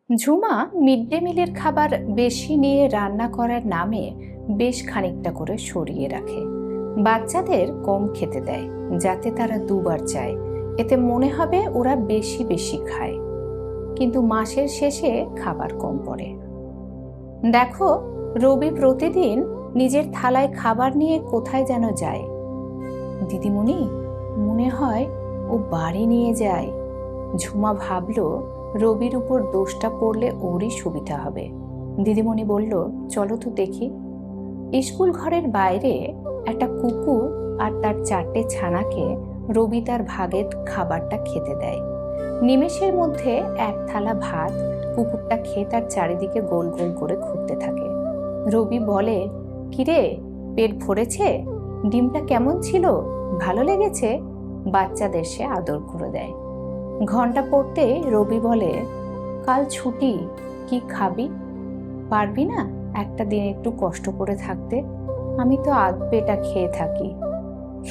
Jhuma mid day মিলের খাবার বেশি নিয়ে রান্না করার নামে বেশ খানিকটা করে সরিয়ে রাখে। বাচ্চাদের কম খেতে দেয়, যাতে তারা দুবার চায়, এতে মনে হবে ওরা বেশি বেশি খায়। কিন্তু মাসের শেষে খাবার কম পড়ে। দেখো, রবি প্রতিদিন নিজের থালায় খাবার নিয়ে কোথায় যেন যায়। দিদিমণি, মনে হয় ও বাড়ি নিয়ে যায়। ঝুমা ভাবল, রবির উপর দোষটা পড়লে ওরই সুবিধা হবে। দিদিমণি বলল, চলো তো দেখি। স্কুল ঘরের বাইরে একটা কুকুর আর তার 4টে ছানাকে রবি তার ভাগের খাবারটা খেতে দেয়। নিমেষের মধ্যে এক থালা ভাত কুকুরটা খেয়ে তার চারিদিকে গোল গোল করে ঘুরতে থাকে। রবি বলে, কিরে, পেট ভরেছে? ডিমটা কেমন ছিল? ভালো লেগেছে? বাচ্চাদের সে আদর করে দেয়। ঘন্টা পড়তে রবি বলে, কাল ছুটি, কি খাবি? পারবি না একটা দিন একটু কষ্ট করে থাকতে? আমি তো আধ পেটা খেয়ে থাকি।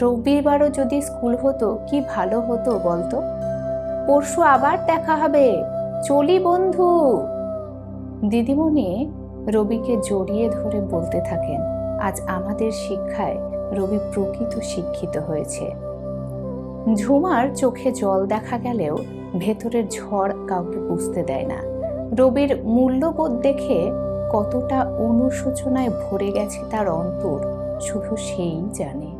রবিবারও যদি স্কুল হতো কি ভালো হতো বলতো। পরশু আবার দেখা হবে, চলি বন্ধু। দিদিমণি রবিকে জড়িয়ে ধরে বলতে থাকেন, আজ আমাদের শিক্ষায় রবি প্রকৃত শিক্ষিত হয়েছে। ঝুমার চোখে জল দেখা গেলেও ভেতরের ঝড় কাউকে বুঝতে দেয় না। রবির মূল্যবোধ দেখে কতটা অনুশোচনায় ভরে গেছে তার অন্তর, শুধু সেই জানে।